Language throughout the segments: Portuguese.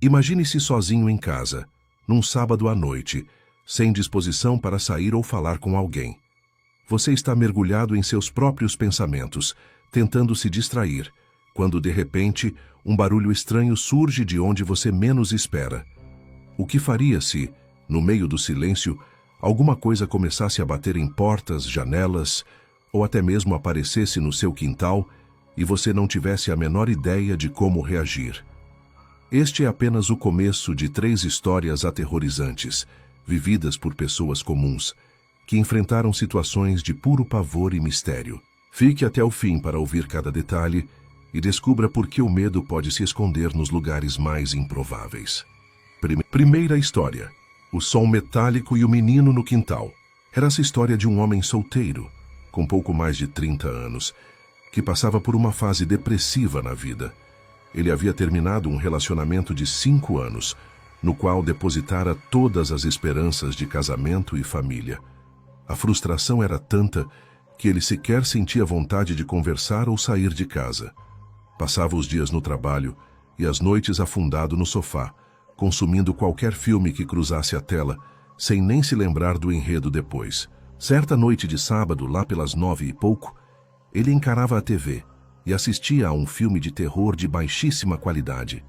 Imagine-se sozinho em casa, num sábado à noite, sem disposição para sair ou falar com alguém. Você está mergulhado em seus próprios pensamentos, tentando se distrair, quando de repente um barulho estranho surge de onde você menos espera. O que faria se, no meio do silêncio, alguma coisa começasse a bater em portas, janelas, ou até mesmo aparecesse no seu quintal e você não tivesse a menor ideia de como reagir? Este é apenas o começo de 3 histórias aterrorizantes, vividas por pessoas comuns, que enfrentaram situações de puro pavor e mistério. Fique até o fim para ouvir cada detalhe e descubra por que o medo pode se esconder nos lugares mais improváveis. Primeira história: o som metálico e o menino no quintal. Era essa história de um homem solteiro, com pouco mais de 30 anos, que passava por uma fase depressiva na vida. Ele havia terminado um relacionamento de 5 anos, no qual depositara todas as esperanças de casamento e família. A frustração era tanta que ele sequer sentia vontade de conversar ou sair de casa. Passava os dias no trabalho e as noites afundado no sofá, consumindo qualquer filme que cruzasse a tela, sem nem se lembrar do enredo depois. Certa noite de sábado, lá pelas 9 e pouco, ele encarava a TV e assistia a um filme de terror de baixíssima qualidade.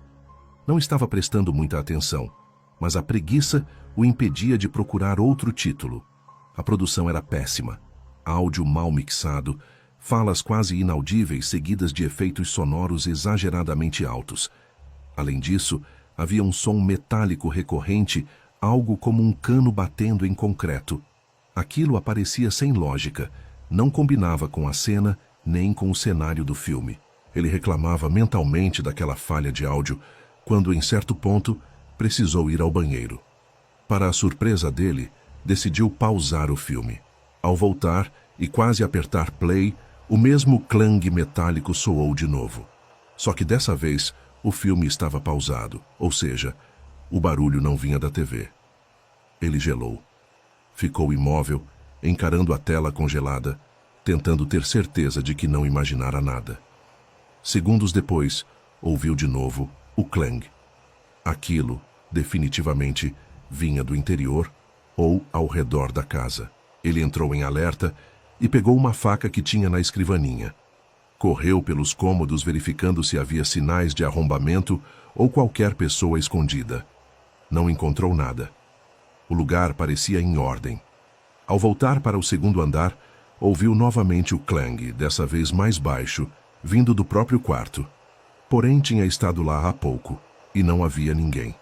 Não estava prestando muita atenção, mas a preguiça o impedia de procurar outro título. A produção era péssima, áudio mal mixado, falas quase inaudíveis seguidas de efeitos sonoros exageradamente altos. Além disso, havia um som metálico recorrente, algo como um cano batendo em concreto. Aquilo aparecia sem lógica, não combinava com a cena nem com o cenário do filme. Ele reclamava mentalmente daquela falha de áudio, quando em certo ponto precisou ir ao banheiro. Para a surpresa dele, decidiu pausar o filme. Ao voltar e quase apertar play, o mesmo clang metálico soou de novo. Só que dessa vez, o filme estava pausado, ou seja, o barulho não vinha da TV. Ele gelou. Ficou imóvel, encarando a tela congelada, tentando ter certeza de que não imaginara nada. Segundos depois, ouviu de novo o clang. Aquilo, definitivamente, vinha do interior ou ao redor da casa. Ele entrou em alerta e pegou uma faca que tinha na escrivaninha. Correu pelos cômodos verificando se havia sinais de arrombamento ou qualquer pessoa escondida. Não encontrou nada. O lugar parecia em ordem. Ao voltar para o segundo andar, ouviu novamente o clang, dessa vez mais baixo, vindo do próprio quarto. Porém, tinha estado lá há pouco, e não havia ninguém.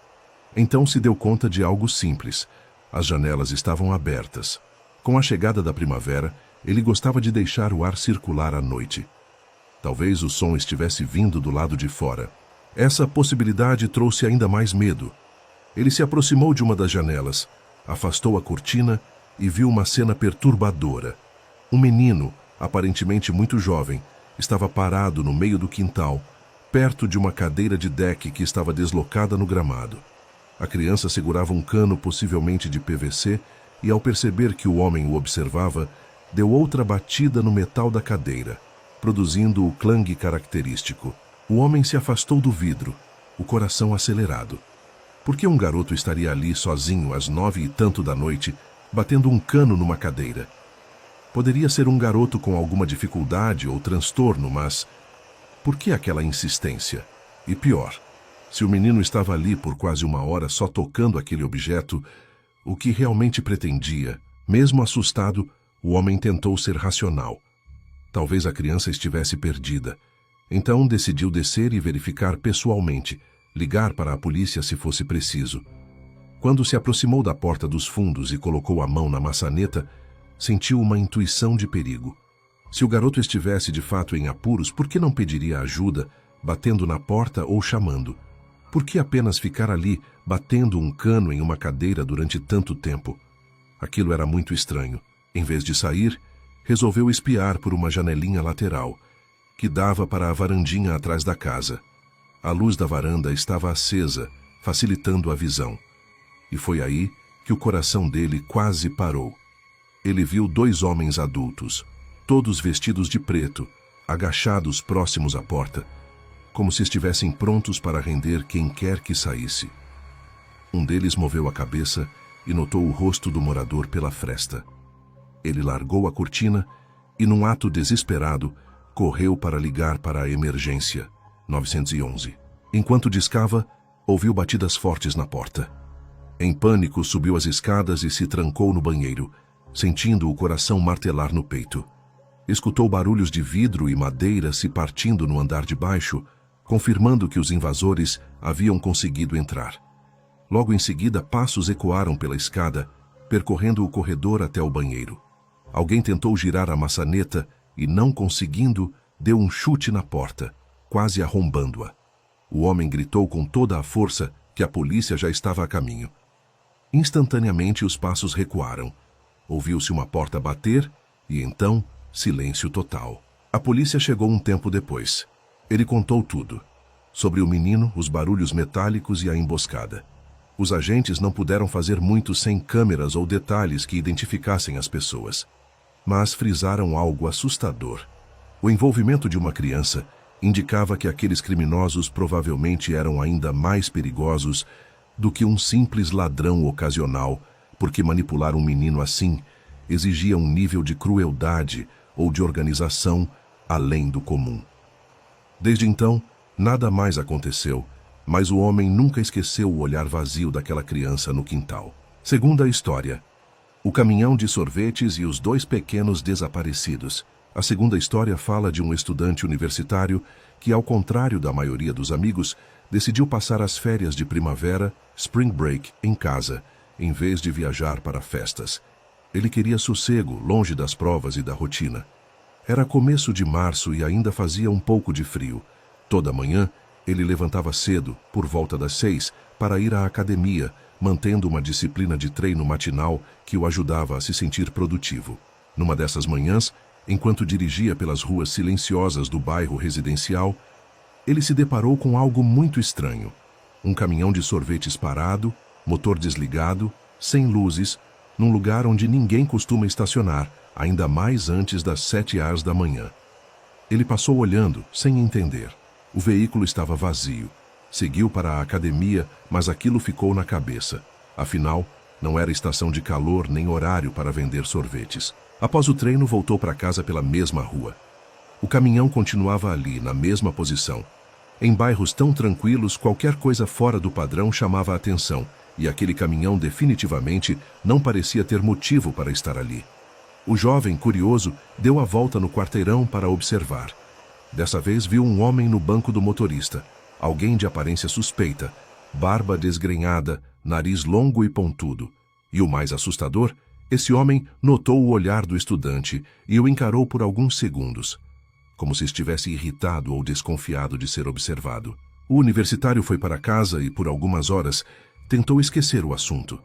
Então se deu conta de algo simples. As janelas estavam abertas. Com a chegada da primavera, ele gostava de deixar o ar circular à noite. Talvez o som estivesse vindo do lado de fora. Essa possibilidade trouxe ainda mais medo. Ele se aproximou de uma das janelas, afastou a cortina e viu uma cena perturbadora. Um menino, aparentemente muito jovem, estava parado no meio do quintal, perto de uma cadeira de deck que estava deslocada no gramado. A criança segurava um cano possivelmente de PVC e, ao perceber que o homem o observava, deu outra batida no metal da cadeira, produzindo o clang característico. O homem se afastou do vidro, o coração acelerado. Por que um garoto estaria ali sozinho às 9 e tanto da noite, batendo um cano numa cadeira? Poderia ser um garoto com alguma dificuldade ou transtorno, mas por que aquela insistência? E pior, se o menino estava ali por quase 1 hora só tocando aquele objeto, o que realmente pretendia? Mesmo assustado, o homem tentou ser racional. Talvez a criança estivesse perdida. Então decidiu descer e verificar pessoalmente, ligar para a polícia se fosse preciso. Quando se aproximou da porta dos fundos e colocou a mão na maçaneta, sentiu uma intuição de perigo. Se o garoto estivesse de fato em apuros, por que não pediria ajuda, batendo na porta ou chamando? Por que apenas ficar ali, batendo um cano em uma cadeira durante tanto tempo? Aquilo era muito estranho. Em vez de sair, resolveu espiar por uma janelinha lateral, que dava para a varandinha atrás da casa. A luz da varanda estava acesa, facilitando a visão. E foi aí que o coração dele quase parou. Ele viu 2 homens adultos, todos vestidos de preto, agachados próximos à porta. como se estivessem prontos para render quem quer que saísse. Um deles moveu a cabeça e notou o rosto do morador pela fresta. Ele largou a cortina e, num ato desesperado, correu para ligar para a emergência, 911. Enquanto discava, ouviu batidas fortes na porta. Em pânico, subiu as escadas e se trancou no banheiro, sentindo o coração martelar no peito. Escutou barulhos de vidro e madeira se partindo no andar de baixo, confirmando que os invasores haviam conseguido entrar. Logo em seguida, passos ecoaram pela escada, percorrendo o corredor até o banheiro. Alguém tentou girar a maçaneta e, não conseguindo, deu um chute na porta, quase arrombando-a. O homem gritou com toda a força que a polícia já estava a caminho. Instantaneamente, os passos recuaram. Ouviu-se uma porta bater e, então, silêncio total. A polícia chegou um tempo depois. Ele contou tudo. Sobre o menino, os barulhos metálicos e a emboscada. Os agentes não puderam fazer muito sem câmeras ou detalhes que identificassem as pessoas. Mas frisaram algo assustador. O envolvimento de uma criança indicava que aqueles criminosos provavelmente eram ainda mais perigosos do que um simples ladrão ocasional, porque manipular um menino assim exigia um nível de crueldade ou de organização além do comum. Desde então, nada mais aconteceu, mas o homem nunca esqueceu o olhar vazio daquela criança no quintal. Segunda história: o caminhão de sorvetes e os dois pequenos desaparecidos. A segunda história fala de um estudante universitário que, ao contrário da maioria dos amigos, decidiu passar as férias de primavera, spring break, em casa, em vez de viajar para festas. Ele queria sossego, longe das provas e da rotina. Era começo de março e ainda fazia um pouco de frio. Toda manhã, ele levantava cedo, por volta das 6, para ir à academia, mantendo uma disciplina de treino matinal que o ajudava a se sentir produtivo. Numa dessas manhãs, enquanto dirigia pelas ruas silenciosas do bairro residencial, ele se deparou com algo muito estranho. Um caminhão de sorvetes parado, motor desligado, sem luzes, num lugar onde ninguém costuma estacionar, ainda mais antes das 7h da manhã. Ele passou olhando, sem entender. O veículo estava vazio. Seguiu para a academia, mas aquilo ficou na cabeça. Afinal, não era estação de calor nem horário para vender sorvetes. Após o treino, voltou para casa pela mesma rua. O caminhão continuava ali, na mesma posição. Em bairros tão tranquilos, qualquer coisa fora do padrão chamava a atenção, e aquele caminhão definitivamente não parecia ter motivo para estar ali. O jovem, curioso, deu a volta no quarteirão para observar. Dessa vez viu um homem no banco do motorista, alguém de aparência suspeita, barba desgrenhada, nariz longo e pontudo. E o mais assustador, esse homem notou o olhar do estudante e o encarou por alguns segundos, como se estivesse irritado ou desconfiado de ser observado. O universitário foi para casa e, por algumas horas, tentou esquecer o assunto.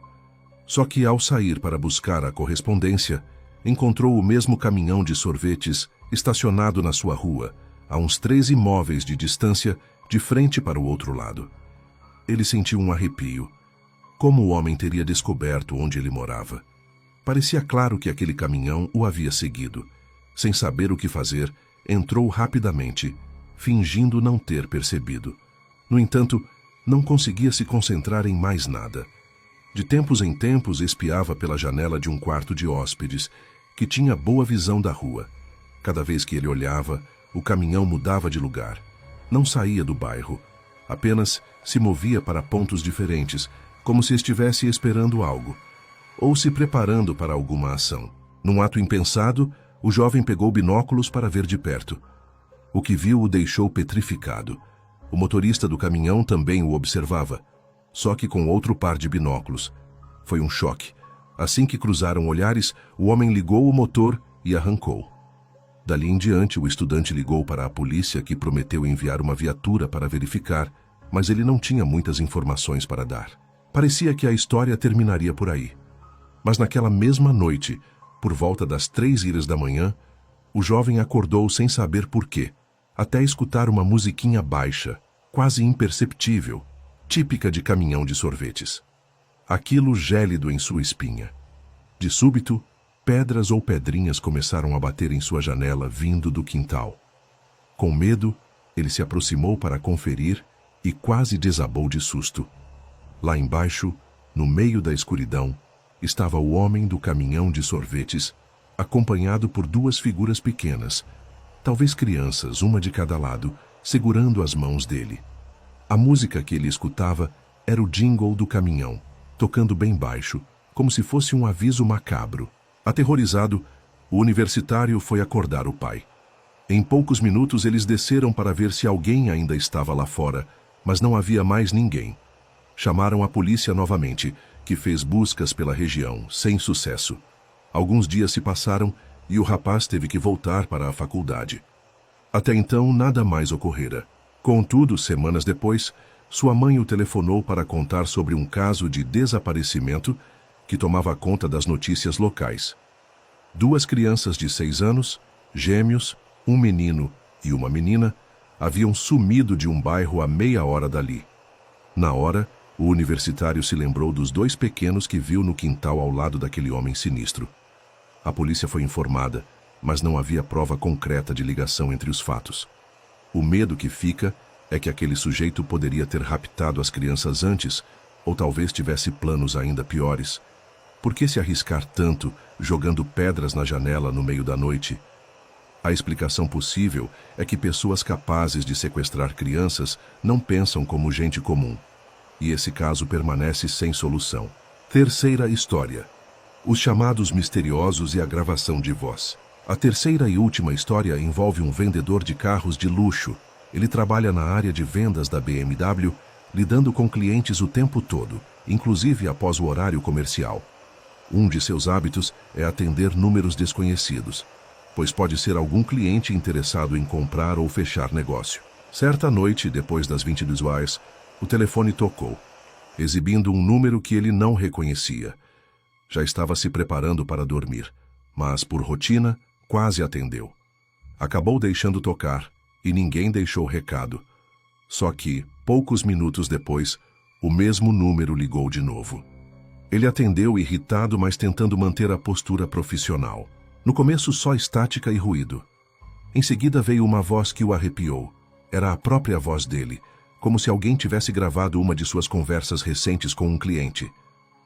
Só que, ao sair para buscar a correspondência, encontrou o mesmo caminhão de sorvetes estacionado na sua rua, a uns 3 imóveis de distância, de frente para o outro lado. Ele sentiu um arrepio. Como o homem teria descoberto onde ele morava? Parecia claro que aquele caminhão o havia seguido. Sem saber o que fazer, entrou rapidamente, fingindo não ter percebido. No entanto, não conseguia se concentrar em mais nada. De tempos em tempos, espiava pela janela de um quarto de hóspedes, que tinha boa visão da rua. Cada vez que ele olhava, o caminhão mudava de lugar. Não saía do bairro. Apenas se movia para pontos diferentes, como se estivesse esperando algo, ou se preparando para alguma ação. Num ato impensado, o jovem pegou binóculos para ver de perto. O que viu o deixou petrificado. O motorista do caminhão também o observava, só que com outro par de binóculos. Foi um choque. Assim que cruzaram olhares, o homem ligou o motor e arrancou. Dali em diante, o estudante ligou para a polícia, que prometeu enviar uma viatura para verificar, mas ele não tinha muitas informações para dar. Parecia que a história terminaria por aí. Mas naquela mesma noite, por volta das 3h da manhã, o jovem acordou sem saber por quê, até escutar uma musiquinha baixa, quase imperceptível, típica de caminhão de sorvetes. Aquilo gélido em sua espinha. De súbito, pedras ou pedrinhas começaram a bater em sua janela vindo do quintal. Com medo, Ele se aproximou para conferir e quase desabou de susto. Lá embaixo, no meio da escuridão, estava o homem do caminhão de sorvetes, acompanhado por duas figuras pequenas, talvez crianças, uma de cada lado, segurando as mãos dele. A música que ele escutava era o jingle do caminhão, tocando bem baixo, como se fosse um aviso macabro. Aterrorizado, o universitário foi acordar o pai. Em poucos minutos eles desceram para ver se alguém ainda estava lá fora, mas não havia mais ninguém. Chamaram a polícia novamente, que fez buscas pela região, sem sucesso. Alguns dias se passaram e o rapaz teve que voltar para a faculdade. Até então, nada mais ocorrera. Contudo, semanas depois, sua mãe o telefonou para contar sobre um caso de desaparecimento que tomava conta das notícias locais. 2 crianças de 6 anos, gêmeos, um menino e uma menina, haviam sumido de um bairro a meia hora dali. Na hora, o universitário se lembrou dos 2 pequenos que viu no quintal ao lado daquele homem sinistro. A polícia foi informada, mas não havia prova concreta de ligação entre os fatos. O medo que fica é que aquele sujeito poderia ter raptado as crianças antes, ou talvez tivesse planos ainda piores. Por que se arriscar tanto, jogando pedras na janela no meio da noite? A explicação possível é que pessoas capazes de sequestrar crianças não pensam como gente comum. E esse caso permanece sem solução. Terceira história. Os chamados misteriosos e a gravação de voz. A terceira e última história envolve um vendedor de carros de luxo. Ele trabalha na área de vendas da BMW, lidando com clientes o tempo todo, inclusive após o horário comercial. Um de seus hábitos é atender números desconhecidos, pois pode ser algum cliente interessado em comprar ou fechar negócio. Certa noite, depois das 22 horas, o telefone tocou, exibindo um número que ele não reconhecia. Já estava se preparando para dormir, mas, por rotina, quase atendeu. Acabou deixando tocar e ninguém deixou recado. Só que, poucos minutos depois, o mesmo número ligou de novo. Ele atendeu irritado, mas tentando manter a postura profissional. No começo, só estática e ruído. Em seguida veio uma voz que o arrepiou. Era a própria voz dele, como se alguém tivesse gravado uma de suas conversas recentes com um cliente.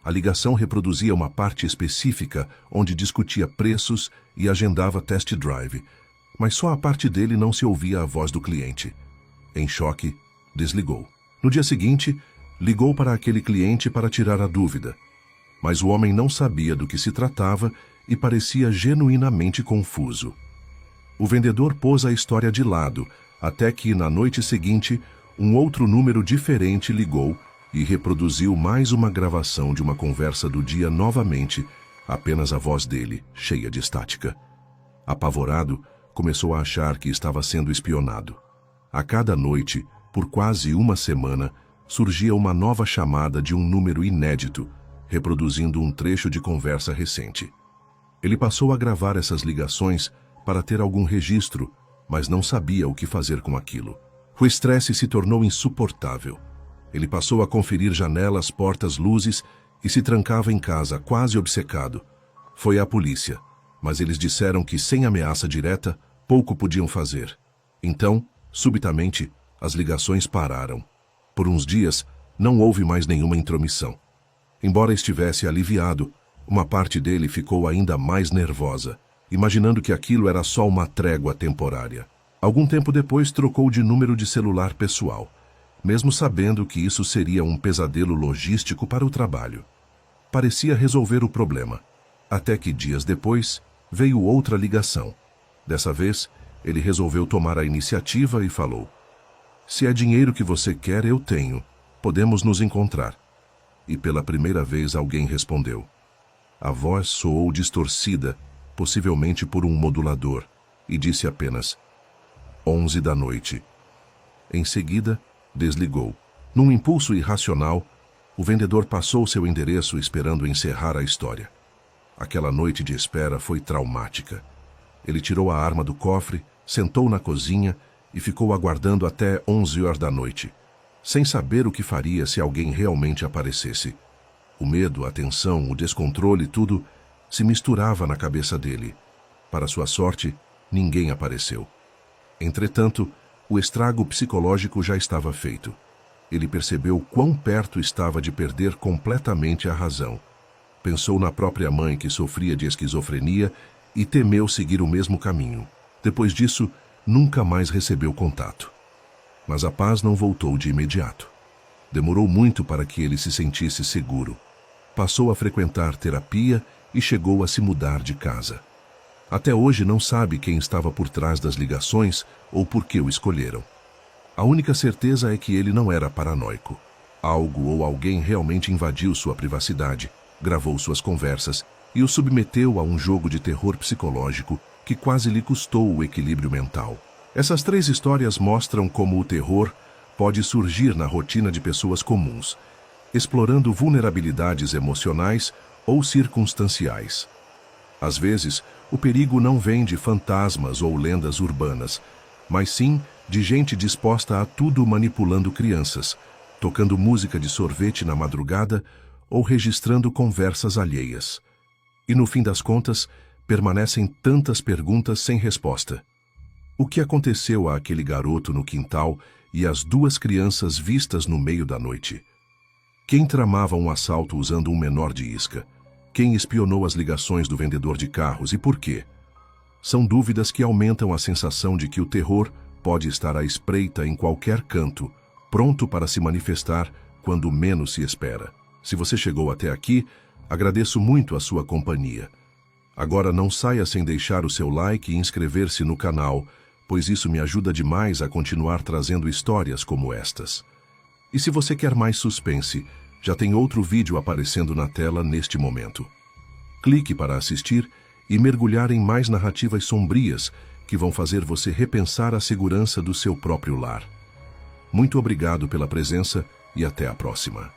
A ligação reproduzia uma parte específica onde discutia preços e agendava test drive, mas só a parte dele não se ouvia a voz do cliente. Em choque, desligou. No dia seguinte, ligou para aquele cliente para tirar a dúvida, mas o homem não sabia do que se tratava e parecia genuinamente confuso. O vendedor pôs a história de lado, até que, na noite seguinte, um outro número diferente ligou e reproduziu mais uma gravação de uma conversa do dia novamente, apenas a voz dele, cheia de estática. Apavorado, começou a achar que estava sendo espionado. A cada noite, por quase uma semana, surgia uma nova chamada de um número inédito, reproduzindo um trecho de conversa recente. Ele passou a gravar essas ligações para ter algum registro, mas não sabia o que fazer com aquilo. O estresse se tornou insuportável. Ele passou a conferir janelas, portas, luzes e se trancava em casa, quase obcecado. Foi à polícia, mas eles disseram que, sem ameaça direta, pouco podiam fazer. Então, subitamente, as ligações pararam. Por uns dias, não houve mais nenhuma intromissão. Embora estivesse aliviado, uma parte dele ficou ainda mais nervosa, imaginando que aquilo era só uma trégua temporária. Algum tempo depois, trocou de número de celular pessoal, mesmo sabendo que isso seria um pesadelo logístico para o trabalho. Parecia resolver o problema, até que dias depois veio outra ligação. Dessa vez, ele resolveu tomar a iniciativa e falou: "Se é dinheiro que você quer, eu tenho. Podemos nos encontrar." E pela primeira vez alguém respondeu. A voz soou distorcida, possivelmente por um modulador, e disse apenas: 11 da noite. Em seguida, desligou. Num impulso irracional, o vendedor passou seu endereço esperando encerrar a história. Aquela noite de espera foi traumática. Ele tirou a arma do cofre, sentou na cozinha e ficou aguardando até 11 horas da noite, sem saber o que faria se alguém realmente aparecesse. O medo, a tensão, o descontrole, tudo se misturava na cabeça dele. Para sua sorte, ninguém apareceu. Entretanto, O estrago psicológico já estava feito. Ele percebeu quão perto estava de perder completamente a razão. Pensou na própria mãe que sofria de esquizofrenia e temeu seguir o mesmo caminho. Depois disso, nunca mais recebeu contato. Mas a paz não voltou de imediato. Demorou muito para que ele se sentisse seguro. Passou a frequentar terapia e chegou a se mudar de casa. Até hoje não sabe quem estava por trás das ligações ou por que o escolheram. A única certeza é que ele não era paranoico. Algo ou alguém realmente invadiu sua privacidade, gravou suas conversas e o submeteu a um jogo de terror psicológico que quase lhe custou o equilíbrio mental. Essas 3 histórias mostram como o terror pode surgir na rotina de pessoas comuns, explorando vulnerabilidades emocionais ou circunstanciais. Às vezes, o perigo não vem de fantasmas ou lendas urbanas, mas sim de gente disposta a tudo manipulando crianças, tocando música de sorvete na madrugada ou registrando conversas alheias. E no fim das contas, permanecem tantas perguntas sem resposta. O que aconteceu àquele garoto no quintal e às 2 crianças vistas no meio da noite? Quem tramava um assalto usando um menor de isca? Quem espionou as ligações do vendedor de carros e por quê? São dúvidas que aumentam a sensação de que o terror pode estar à espreita em qualquer canto, pronto para se manifestar quando menos se espera. Se você chegou até aqui, agradeço muito a sua companhia. Agora não saia sem deixar o seu like e inscrever-se no canal, pois isso me ajuda demais a continuar trazendo histórias como estas. E se você quer mais suspense, já tem outro vídeo aparecendo na tela neste momento. Clique para assistir e mergulhar em mais narrativas sombrias que vão fazer você repensar a segurança do seu próprio lar. Muito obrigado pela presença e até a próxima.